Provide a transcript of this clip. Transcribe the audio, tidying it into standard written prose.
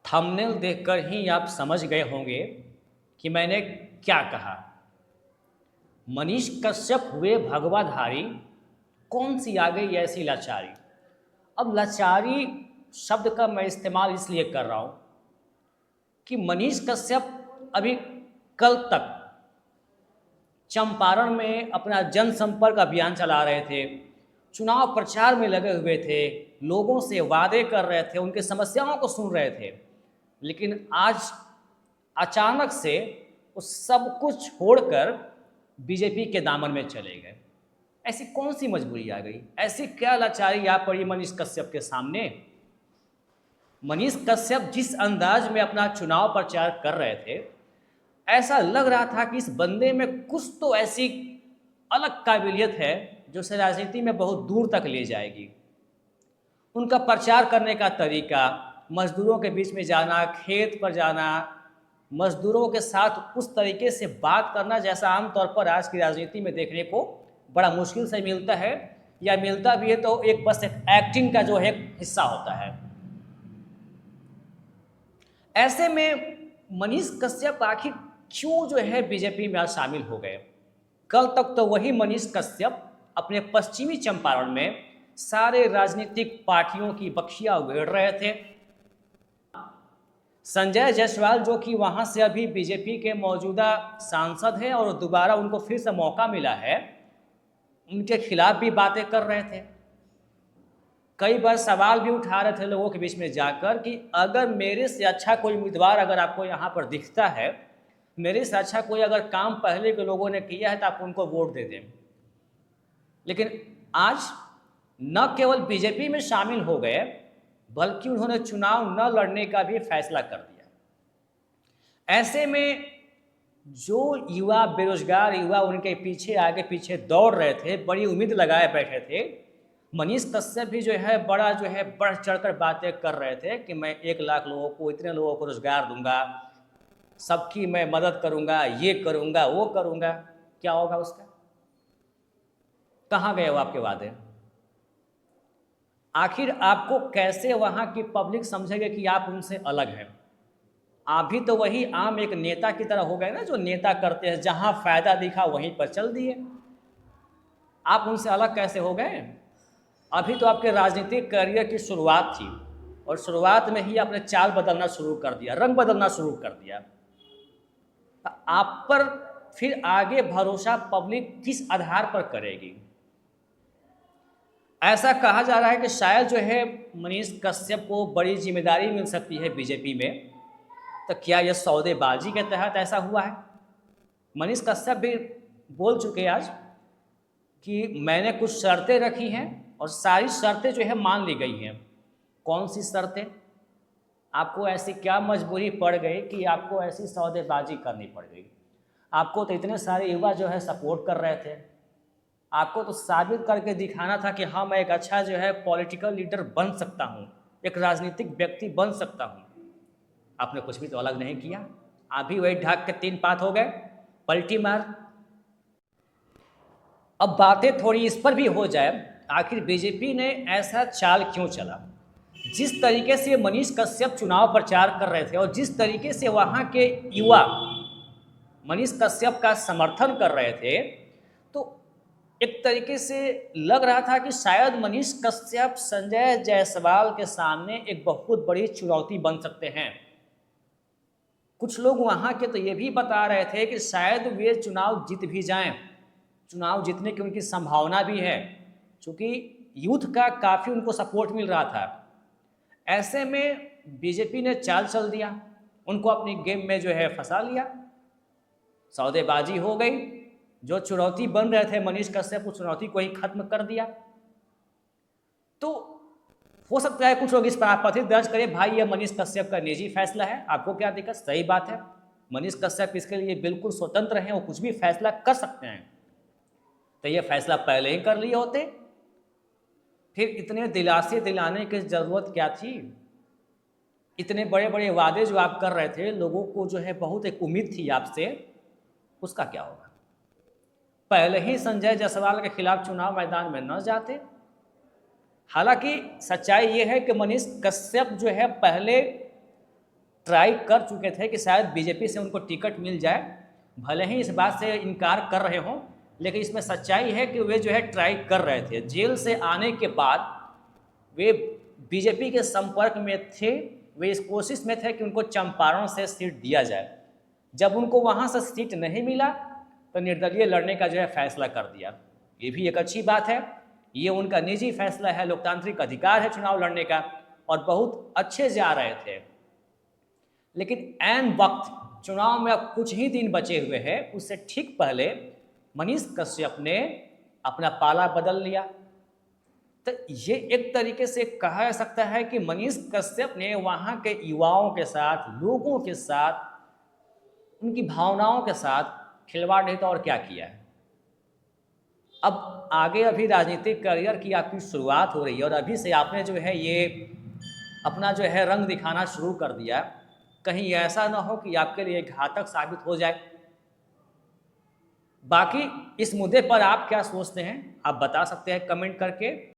Thumbnail देखकर ही आप समझ गए होंगे कि मैंने क्या कहा। मनीष कश्यप हुए भगवाधारी, कौन सी आ गई ऐसी लाचारी। अब लाचारी शब्द का मैं इस्तेमाल इसलिए कर रहा हूं कि मनीष कश्यप अभी कल तक चंपारण में अपना जनसंपर्क अभियान चला रहे थे, चुनाव प्रचार में लगे हुए थे, लोगों से वादे कर रहे थे, उनकी समस्याओं को सुन रहे थे। लेकिन आज अचानक से वो सब कुछ छोड़कर बीजेपी के दामन में चले गए। ऐसी कौन सी मजबूरी आ गई, ऐसी क्या लाचारी आ पड़ी मनीष कश्यप के सामने। मनीष कश्यप जिस अंदाज में अपना चुनाव प्रचार कर रहे थे, ऐसा लग रहा था कि इस बंदे में कुछ तो ऐसी अलग काबिलियत है जो उसे राजनीति में बहुत दूर तक ले जाएगी। उनका प्रचार करने का तरीका, मजदूरों के बीच में जाना, खेत पर जाना, मजदूरों के साथ उस तरीके से बात करना जैसा आमतौर पर आज की राजनीति में देखने को बड़ा मुश्किल से मिलता है, या मिलता भी है तो एक बस एक एक्टिंग का जो है हिस्सा होता है। ऐसे में मनीष कश्यप आखिर क्यों जो है बीजेपी में आज शामिल हो गए। कल तक तो वही मनीष कश्यप अपने पश्चिमी चंपारण में सारे राजनीतिक पार्टियों की बखिया उगेड़ रहे थे। संजय जायसवाल जो कि वहां से अभी बीजेपी के मौजूदा सांसद हैं और दोबारा उनको फिर से मौका मिला है, उनके खिलाफ भी बातें कर रहे थे। कई बार सवाल भी उठा रहे थे लोगों के बीच में जाकर कि अगर मेरे से अच्छा कोई उम्मीदवार अगर आपको यहाँ पर दिखता है, मेरे से अच्छा कोई अगर काम पहले के लोगों ने किया है तो आप उनको वोट दे दें। लेकिन आज न केवल बीजेपी में शामिल हो गए, बल्कि उन्होंने चुनाव न लड़ने का भी फैसला कर दिया। ऐसे में जो युवा, बेरोजगार युवा उनके पीछे आगे पीछे दौड़ रहे थे, बड़ी उम्मीद लगाए बैठे थे, मनीष कश्यप भी जो है बढ़ चढ़कर बातें कर रहे थे कि मैं 1 लाख लोगों को, इतने लोगों को रोजगार दूंगा, सबकी मैं मदद करूंगा, ये करूंगा, वो करूंगा। क्या होगा उसका? कहाँ गए वो आपके वादे? आखिर आपको कैसे वहां की पब्लिक समझेगी कि आप उनसे अलग हैं? आप भी तो वही आम एक नेता की तरह हो गए ना, जो नेता करते हैं, जहां फायदा दिखा वहीं पर चल दिए। आप उनसे अलग कैसे हो गए? अभी तो आपके राजनीतिक करियर की शुरुआत थी और शुरुआत में ही आपने चाल बदलना शुरू कर दिया, रंग बदलना शुरू कर दिया। आप पर फिर आगे भरोसा पब्लिक किस आधार पर करेगी? ऐसा कहा जा रहा है कि शायद जो है मनीष कश्यप को बड़ी जिम्मेदारी मिल सकती है बीजेपी में। तो क्या यह सौदेबाजी के तहत ऐसा हुआ है? मनीष कश्यप भी बोल चुके आज कि मैंने कुछ शर्तें रखी हैं और सारी शर्तें जो है मान ली गई हैं। कौन सी शर्तें? आपको ऐसी क्या मजबूरी पड़ गई कि आपको ऐसी सौदेबाजी करनी पड़ गई? आपको तो इतने सारे युवा जो है सपोर्ट कर रहे थे, आपको तो साबित करके दिखाना था कि हाँ, मैं एक अच्छा जो है पॉलिटिकल लीडर बन सकता हूँ, एक राजनीतिक व्यक्ति बन सकता हूँ। आपने कुछ भी तो अलग नहीं किया, आप भी वही ढाक के 3 पात हो गए, पलटी मार। अब बातें थोड़ी इस पर भी हो जाए, आखिर बीजेपी ने ऐसा चाल क्यों चला? जिस तरीके से मनीष कश्यप चुनाव प्रचार कर रहे थे और जिस तरीके से वहाँ के युवा मनीष कश्यप का समर्थन कर रहे थे, तो एक तरीके से लग रहा था कि शायद मनीष कश्यप संजय जायसवाल के सामने एक बहुत बड़ी चुनौती बन सकते हैं। कुछ लोग वहाँ के तो ये भी बता रहे थे कि शायद वे चुनाव जीत भी जाएं, चुनाव जीतने की उनकी संभावना भी है, क्योंकि यूथ का काफ़ी उनको सपोर्ट मिल रहा था। ऐसे में बीजेपी ने चाल चल दिया, उनको अपनी गेम में जो है फंसा लिया, सौदेबाजी हो गई। जो चुनौती बन रहे थे मनीष कश्यप, उस चुनौती को ही खत्म कर दिया। तो हो सकता है कुछ लोग इस पर आपत्ति दर्ज करें, भाई ये मनीष कश्यप का निजी फैसला है, आपको क्या दिक्कत? सही बात है, मनीष कश्यप इसके लिए बिल्कुल स्वतंत्र हैं, वो कुछ भी फैसला कर सकते हैं। तो ये फैसला पहले ही कर लिए होते, फिर इतने दिलासे दिलाने की जरूरत क्या थी? इतने बड़े बड़े वादे जो आप कर रहे थे, लोगों को जो है बहुत एक उम्मीद थी आपसे, उसका क्या होगा? पहले ही संजय जायसवाल के खिलाफ चुनाव मैदान में न जाते। हालांकि सच्चाई ये है कि मनीष कश्यप जो है पहले ट्राई कर चुके थे कि शायद बीजेपी से उनको टिकट मिल जाए, भले ही इस बात से इनकार कर रहे हों, लेकिन इसमें सच्चाई है कि वे जो है ट्राई कर रहे थे। जेल से आने के बाद वे बीजेपी के संपर्क में थे, वे इस कोशिश में थे कि उनको चंपारण से सीट दिया जाए। जब उनको वहाँ से सीट नहीं मिला तो निर्दलीय लड़ने का जो है फैसला कर दिया। ये भी एक अच्छी बात है, ये उनका निजी फैसला है, लोकतांत्रिक अधिकार है चुनाव लड़ने का, और बहुत अच्छे जा रहे थे। लेकिन ऐन वक्त चुनाव में अब कुछ ही दिन बचे हुए हैं, उससे ठीक पहले मनीष कश्यप ने अपना पाला बदल लिया। तो ये एक तरीके से कहा जा सकता है कि मनीष कश्यप ने वहाँ के युवाओं के साथ, लोगों के साथ, उनकी भावनाओं के साथ खिलवाड़ नहीं तो और क्या किया है। अब आगे अभी राजनीतिक करियर की आपकी शुरुआत हो रही है और अभी से आपने जो है ये अपना जो है रंग दिखाना शुरू कर दिया, कहीं ऐसा ना हो कि आपके लिए घातक साबित हो जाए। बाकी इस मुद्दे पर आप क्या सोचते हैं, आप बता सकते हैं कमेंट करके।